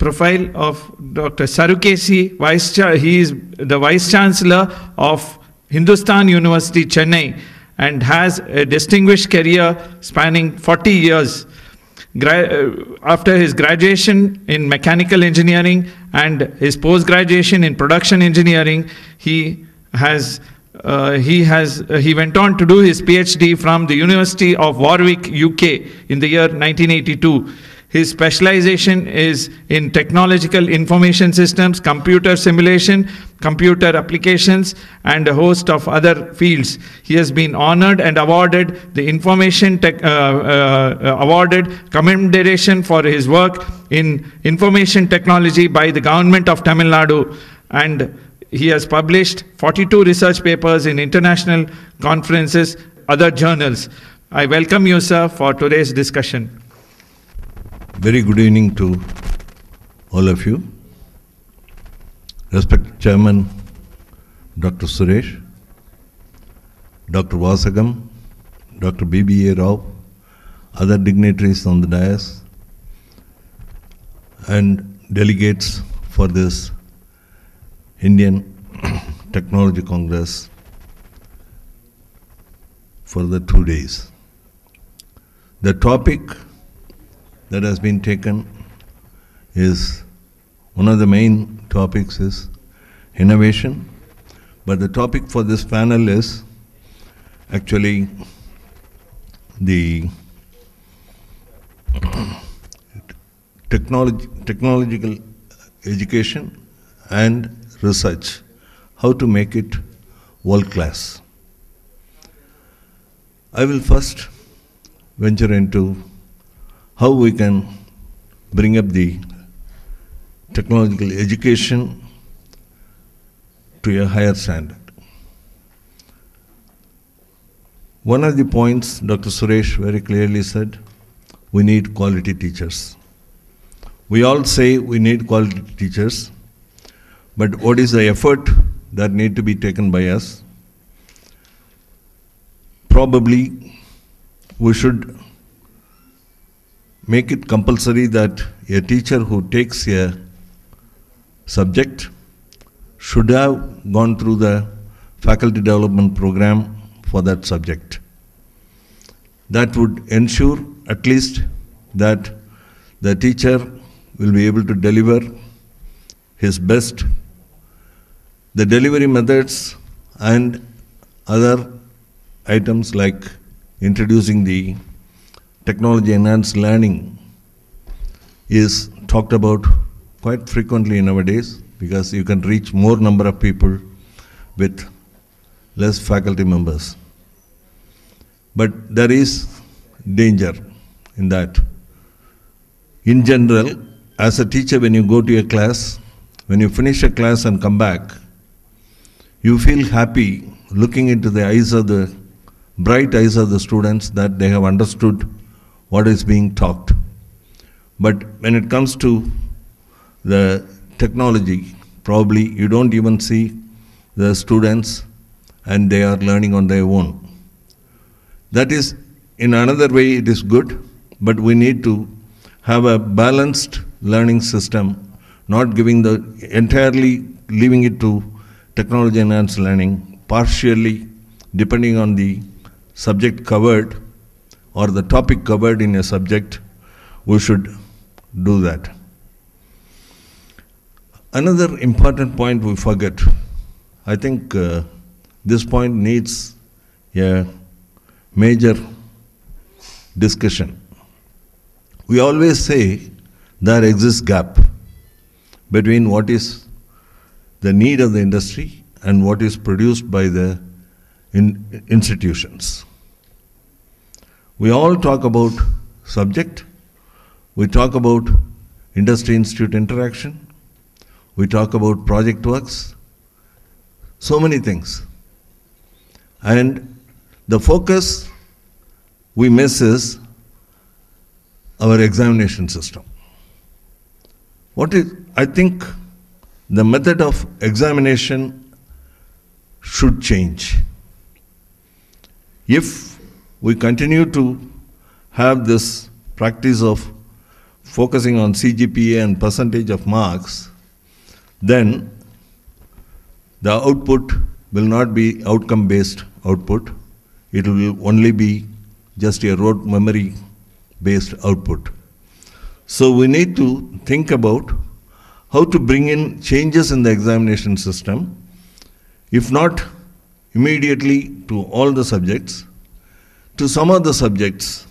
profile of Dr. Sarukesi. He is the Vice Chancellor of Hindustan University, Chennai, and has a distinguished career spanning 40 years. After his graduation in mechanical engineering and his post-graduation in production engineering, he went on to do his PhD from the University of Warwick, UK in the year 1982. His specialization is in technological information systems, computer simulation, computer applications, and a host of other fields. He has been honored and awarded the awarded commendation for his work in information technology by the government of Tamil Nadu, and he has published 42 research papers in international conferences, other journals. I welcome you, sir, for today's discussion. Very good evening to all of you. Respected Chairman Dr. Suresh, Dr. Vasagam, Dr. B.B.A. Rao, other dignitaries on the dais, and delegates for this Indian Technology Congress for the 2 days. The topic that has been taken is, one of the main topics is innovation, but the topic for this panel is actually the technological education and research, how to make it world class. I will first venture into how we can bring up the technological education to a higher standard. One of the points Dr. Suresh very clearly said, we need quality teachers. We all say we need quality teachers, but what is the effort that need to be taken by us? Probably we should make it compulsory that a teacher who takes a subject should have gone through the faculty development program for that subject. That would ensure at least that the teacher will be able to deliver his best. The delivery methods and other items like introducing the technology-enhanced learning is talked about quite frequently nowadays, because you can reach more number of people with less faculty members. But there is danger in that. In general, as a teacher, when you go to a class, when you finish a class and come back, you feel happy looking into the eyes of the bright eyes of the students that they have understood what is being taught. But when it comes to the technology, probably you don't even see the students and they are learning on their own. That is, in another way, it is good, but we need to have a balanced learning system, not giving entirely leaving it to technology enhanced learning, partially depending on the subject covered or the topic covered in a subject, we should do that. Another important point we forget, I think this point needs a major discussion. We always say there exists gap between what is the need of the industry and what is produced by the institutions. We all talk about subject, we talk about industry-institute interaction, we talk about project works, so many things. And the focus we miss is our examination system. I think the method of examination should change. If we continue to have this practice of focusing on CGPA and percentage of marks, then the output will not be outcome-based output. It will only be just a rote memory-based output. So we need to think about how to bring in changes in the examination system, if not immediately to all the subjects, to some of the subjects,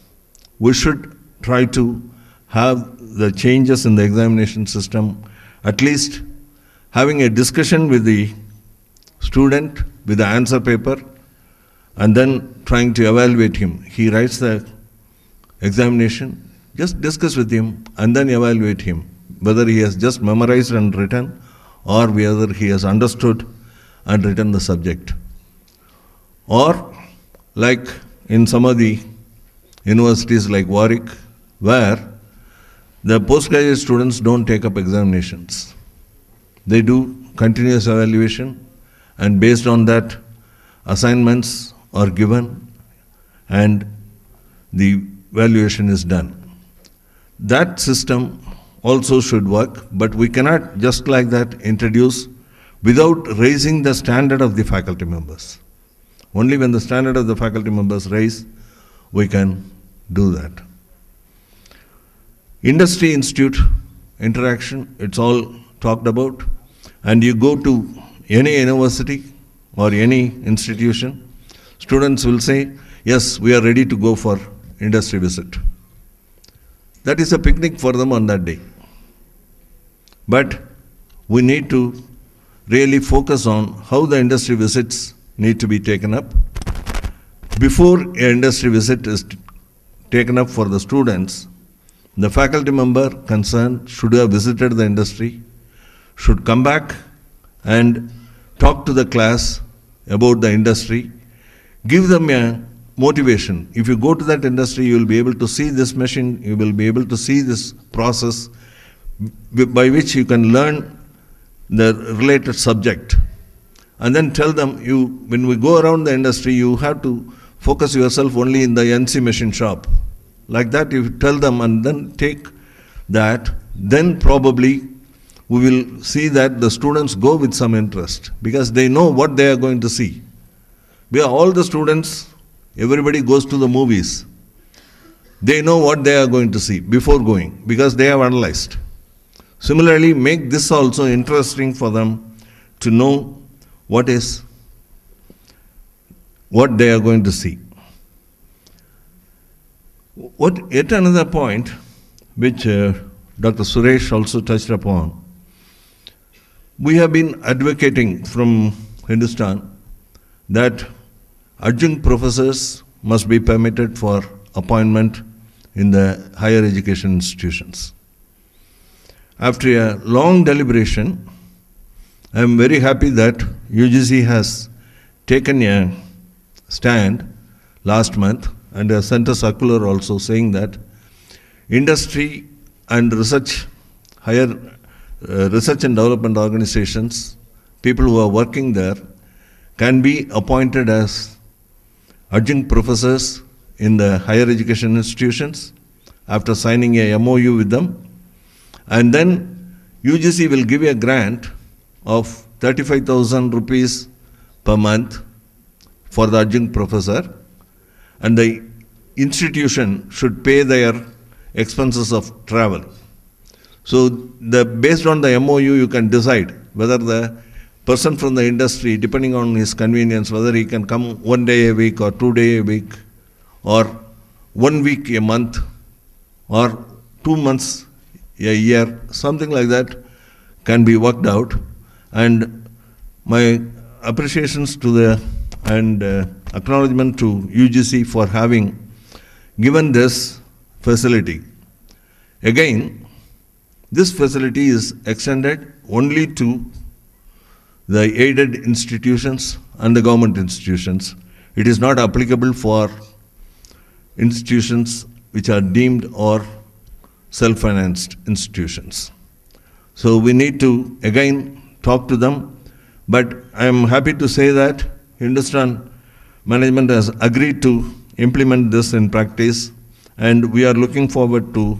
we should try to have the changes in the examination system, at least having a discussion with the student with the answer paper, and then trying to evaluate him. He writes the examination, just discuss with him and then evaluate him, whether he has just memorized and written or whether he has understood and written the subject. Or like in some of the universities like Warwick, where the postgraduate students don't take up examinations. They do continuous evaluation, and based on that, assignments are given and the evaluation is done. That system also should work, but we cannot just like that introduce without raising the standard of the faculty members. Only when the standard of the faculty members rise, we can do that. Industry-institute interaction, it's all talked about. And you go to any university or any institution, students will say, yes, we are ready to go for industry visit. That is a picnic for them on that day. But we need to really focus on how the industry visits need to be taken up. Before an industry visit is taken up for the students, the faculty member concerned should have visited the industry, should come back and talk to the class about the industry, give them a motivation. If you go to that industry, you will be able to see this machine, you will be able to see this process by which you can learn the related subject. And then tell them, when we go around the industry, you have to focus yourself only in the NC machine shop. Like that, you tell them and then take that, then probably we will see that the students go with some interest because they know what they are going to see. Because all the students, everybody goes to the movies. They know what they are going to see before going because they have analyzed. Similarly, make this also interesting for them to know what they are going to see. Yet another point which Dr. Suresh also touched upon, we have been advocating from Hindustan that adjunct professors must be permitted for appointment in the higher education institutions. After a long deliberation, I am very happy that UGC has taken a stand last month and has sent a circular also saying that industry and research, higher research and development organizations, people who are working there, can be appointed as adjunct professors in the higher education institutions after signing a MOU with them. And then UGC will give a grant of 35,000 rupees per month for the adjunct professor, and the institution should pay their expenses of travel. So based on the MOU, you can decide whether the person from the industry, depending on his convenience, whether he can come 1 day a week or 2 days a week or 1 week a month or 2 months a year, something like that can be worked out. And my appreciations to and acknowledgement to UGC for having given this facility. Again, this facility is extended only to the aided institutions and the government institutions. It is not applicable for institutions which are deemed or self-financed institutions. So we need to again talk to them, but I am happy to say that Hindustan management has agreed to implement this in practice, and we are looking forward to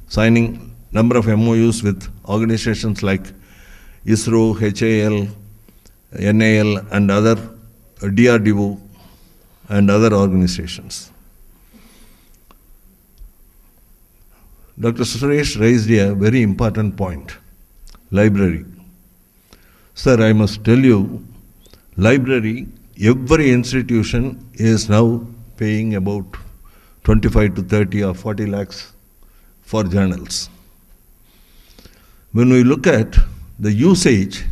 signing number of MOUs with organizations like ISRO, HAL, NAL, and other DRDO and other organizations. Dr. Suresh raised a very important point, library. Sir, I must tell you, library, every institution is now paying about 25 to 30 or 40 lakhs for journals. When we look at the usage,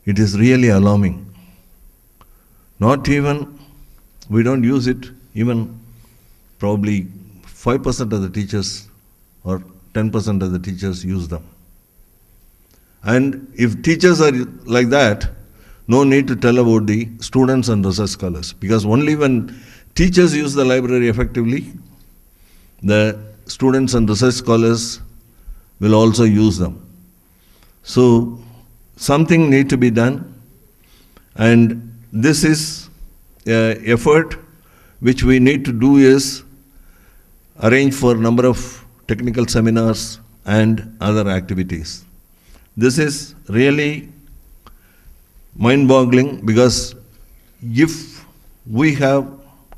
it is really alarming. Not even, we don't use it, even probably 5% of the teachers or 10% of the teachers use them. And if teachers are like that, no need to tell about the students and research scholars, because only when teachers use the library effectively, the students and research scholars will also use them. So something need to be done, and this is an effort which we need to do is arrange for a number of technical seminars and other activities. This is really mind-boggling, because if we have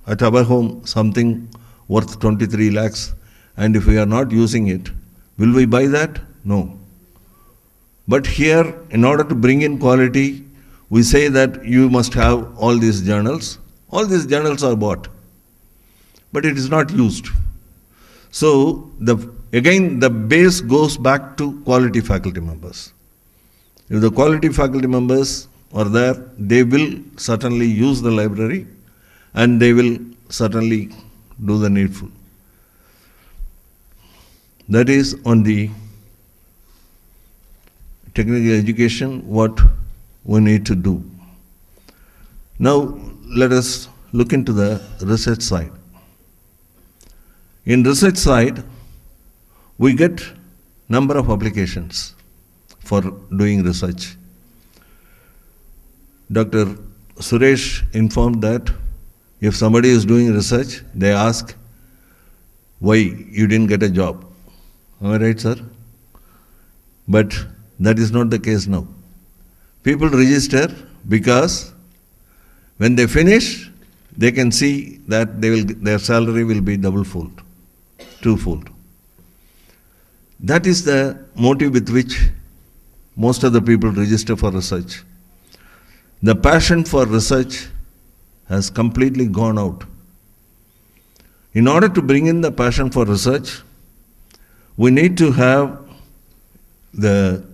at our home something worth 23 lakhs and if we are not using it, will we buy that? No. But here, in order to bring in quality, we say that you must have all these journals. All these journals are bought, but it is not used. So, again, the base goes back to quality faculty members. If the quality faculty members are there, they will certainly use the library and they will certainly do the needful. That is on the technical education, what we need to do. Now, let us look into the research side. In research side, we get number of applications for doing research. Dr. Suresh informed that if somebody is doing research, they ask, why you didn't get a job? Am I right, sir? But that is not the case now. People register because when they finish, they can see that their salary will be double-fold, twofold. That is the motive with which most of the people register for research. The passion for research has completely gone out. In order to bring in the passion for research, we need to have the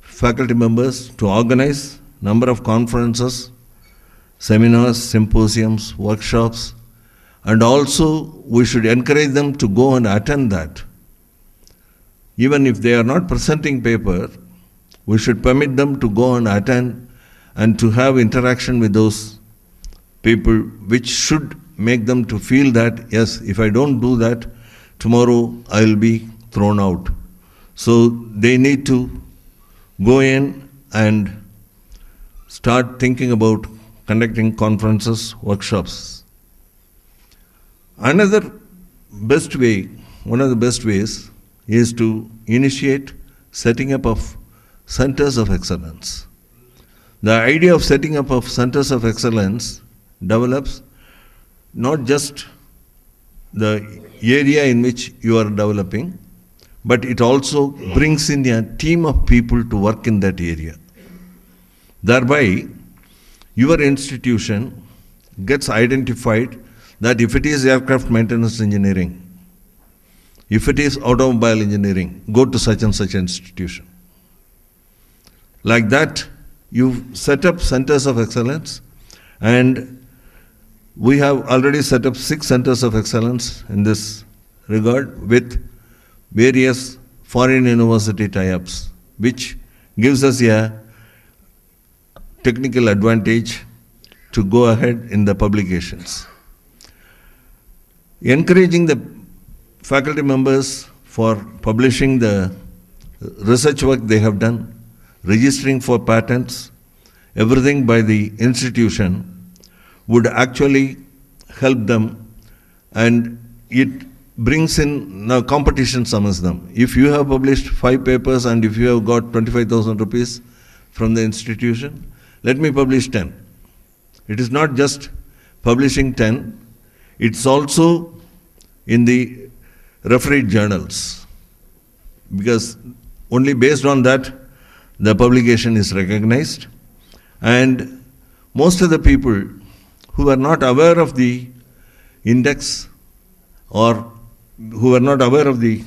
faculty members to organize number of conferences, seminars, symposiums, workshops, and also we should encourage them to go and attend that. Even if they are not presenting paper, we should permit them to go and attend and to have interaction with those people, which should make them to feel that, yes, if I don't do that, tomorrow I will be thrown out. So they need to go in and start thinking about conducting conferences, workshops. Another best way, one of the best ways, is to initiate setting up of centers of excellence. The idea of setting up of centers of excellence develops not just the area in which you are developing, but it also brings in a team of people to work in that area. Thereby, your institution gets identified that if it is aircraft maintenance engineering, if it is automobile engineering, go to such and such institution. Like that, you set up centers of excellence, and we have already set up 6 centers of excellence in this regard with various foreign university tie-ups, which gives us a technical advantage to go ahead in the publications. Encouraging the faculty members for publishing the research work they have done, registering for patents, everything by the institution would actually help them, and it brings in now competitions amongst them. If you have published 5 papers and if you have got 25,000 rupees from the institution, let me publish 10. It is not just publishing 10, it's also in the refereed journals, because only based on that the publication is recognized. And most of the people who are not aware of the index or who are not aware of the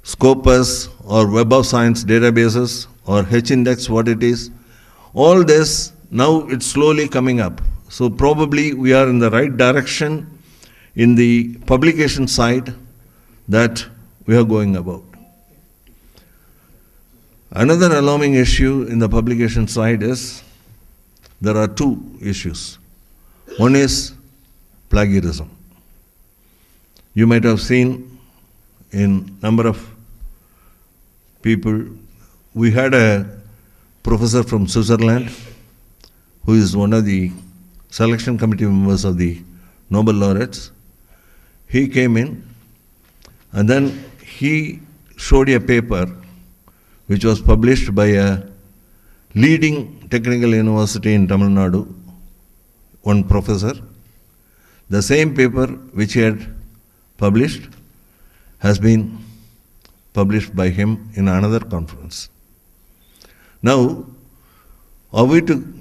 Scopus or Web of Science databases or H-index, what it is, all this, now it's slowly coming up. So probably we are in the right direction in the publication side that we are going about. Another alarming issue in the publication side is there are 2 issues. One is plagiarism. You might have seen in number of people, we had a professor from Switzerland who is one of the selection committee members of the Nobel laureates. He came in and then he showed a paper which was published by a leading technical university in Tamil Nadu, one professor. The same paper which he had published has been published by him in another conference. Now, are we to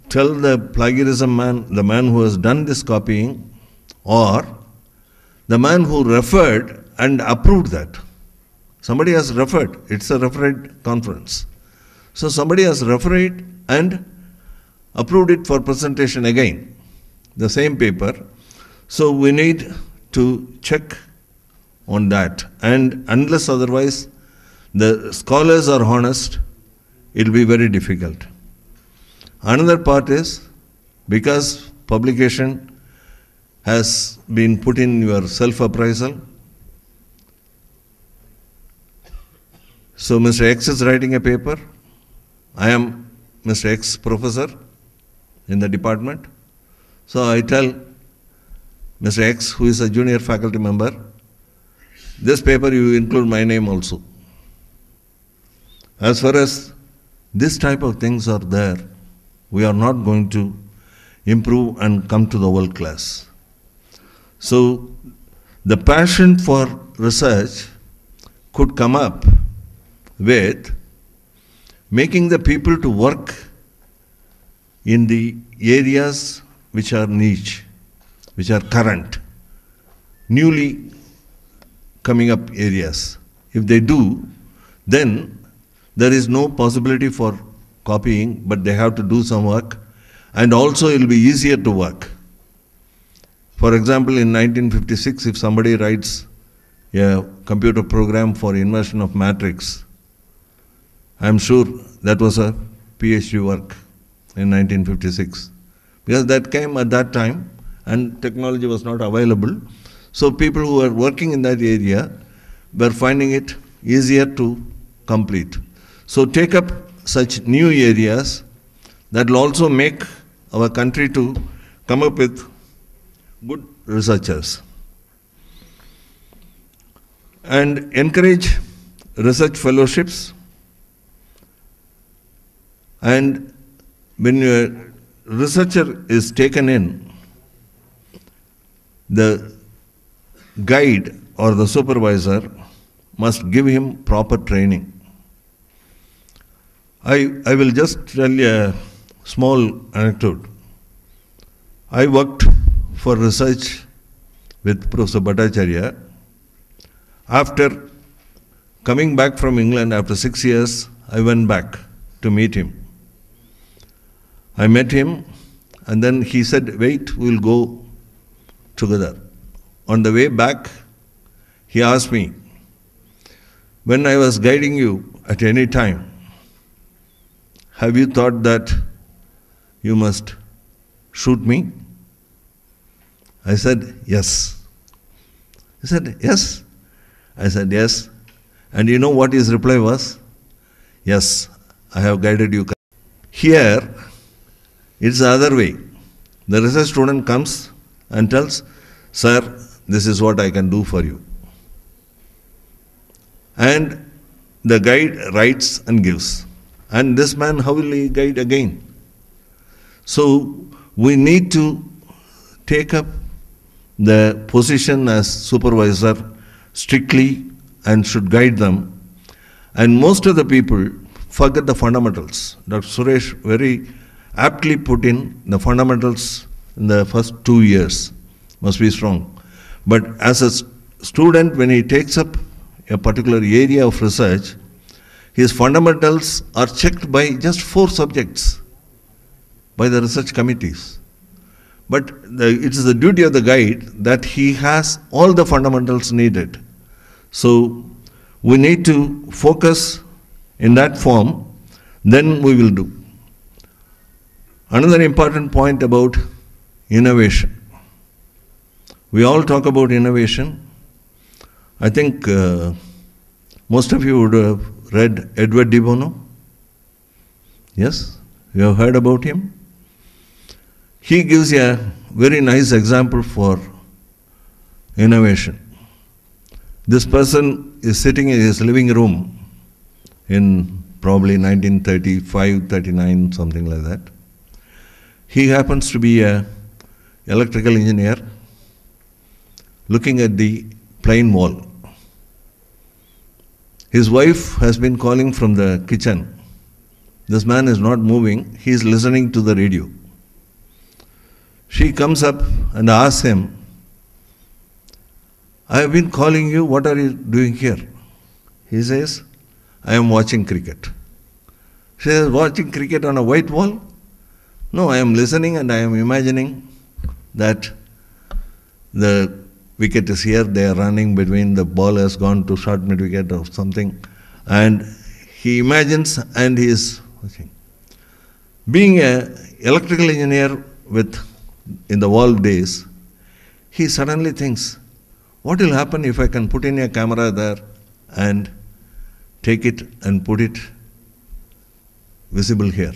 tell the plagiarism man, the man who has done this copying, or the man who referred and approved that? Somebody has referred, it's a referred conference. So somebody has referred and approved it for presentation again, the same paper. So we need to check on that. And unless otherwise the scholars are honest, it will be very difficult. Another part is, because publication has been put in your self-appraisal. So Mr. X is writing a paper. I am Mr. X professor in the department. So I tell Mr. X, who is a junior faculty member, this paper you include my name also. As far as this type of things are there, we are not going to improve and come to the world class. So the passion for research could come up with making the people to work in the areas which are niche, which are current, newly coming up areas. If they do, then there is no possibility for copying, but they have to do some work, and also it will be easier to work. For example, in 1956, if somebody writes a computer program for inversion of matrix, I am sure that was a PhD work in 1956, because that came at that time and technology was not available. So people who were working in that area were finding it easier to complete. So take up such new areas that will also make our country to come up with good researchers. And encourage research fellowships. And when a researcher is taken in, the guide or the supervisor must give him proper training. I will just tell you a small anecdote. I worked for research with Professor Bhattacharya. After coming back from England after 6 years, I went back to meet him. I met him and then he said, wait, we'll go together. On the way back, he asked me, when I was guiding you at any time, have you thought that you must shoot me? I said, yes. He said, yes. I said, yes. And you know what his reply was? Yes, I have guided you. Here, it's the other way. The research student comes and tells, sir, this is what I can do for you. And the guide writes and gives. And this man, how will he guide again? So we need to take up the position as supervisor strictly and should guide them. And most of the people forget the fundamentals. Dr. Suresh very aptly put in the fundamentals in the first 2 years must be strong. But as a student, when he takes up a particular area of research, his fundamentals are checked by just 4 subjects by the research committees. But it is the duty of the guide that he has all the fundamentals needed. So we need to focus in that form, then we will do. Another important point about innovation. We all talk about innovation. I think most of you would have read Edward de Bono. Yes? You have heard about him? He gives a very nice example for innovation. This person is sitting in his living room in probably 1935, 39, something like that. He happens to be an electrical engineer looking at the plain wall. His wife has been calling from the kitchen. This man is not moving, he is listening to the radio. She comes up and asks him, I have been calling you, what are you doing here? He says, I am watching cricket. She says, watching cricket on a white wall? No, I am listening and I am imagining that the wicket is here, they are running between, the ball has gone to short mid wicket or something, and he imagines and he is watching. Being an electrical engineer in the old days, he suddenly thinks, what will happen if I can put in a camera there and take it and put it visible here?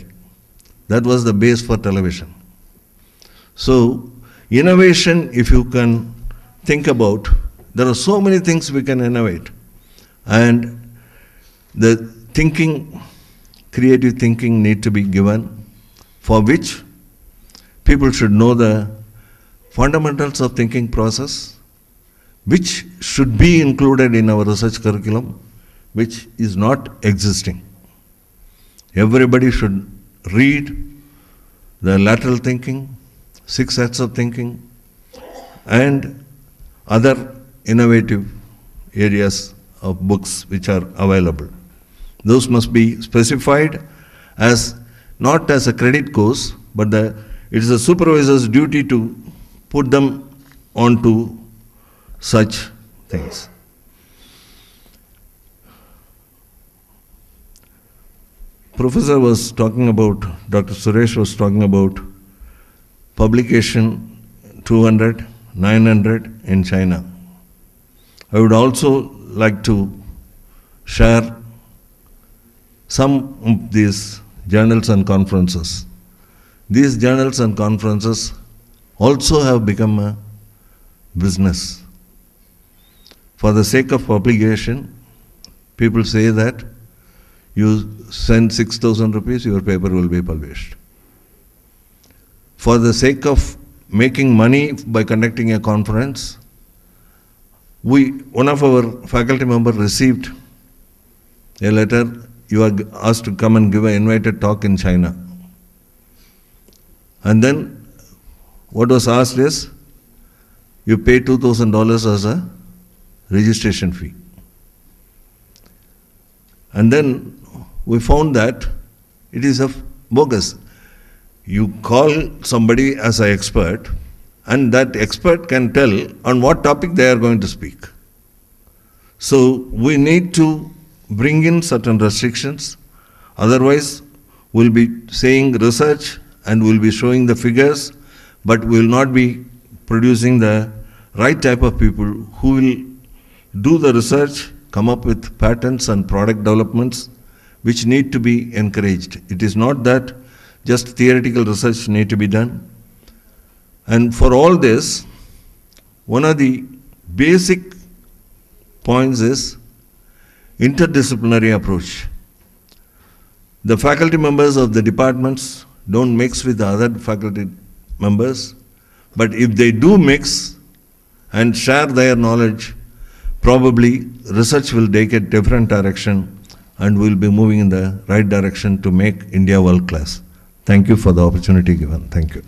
That was the base for television. So, innovation, if you can think about, there are so many things we can innovate. And the thinking, creative thinking need to be given, for which people should know the fundamentals of thinking process, which should be included in our research curriculum, which is not existing. Everybody should read the lateral thinking, 6 sets of thinking, and other innovative areas of books which are available. Those must be specified as not as a credit course, but it is the supervisor's duty to put them onto such things. Professor was talking about, Dr. Suresh was talking about publication 200, 900 in China. I would also like to share some of these journals and conferences. These journals and conferences also have become a business. For the sake of publication, people say that you send 6,000 rupees, your paper will be published. For the sake of making money by conducting a conference, one of our faculty members received a letter, you are asked to come and give an invited talk in China. And then what was asked is, you pay $2,000 as a registration fee. And then we found that it is a bogus. You call somebody as an expert, and that expert can tell on what topic they are going to speak. So we need to bring in certain restrictions, otherwise we'll be saying research and we'll be showing the figures, but we will not be producing the right type of people who will do the research, come up with patents and product developments which need to be encouraged. It is not that just theoretical research need to be done. And for all this, one of the basic points is interdisciplinary approach. The faculty members of the departments don't mix with the other faculty members, but if they do mix and share their knowledge, probably research will take a different direction and we'll be moving in the right direction to make India world class. Thank you for the opportunity given. Thank you.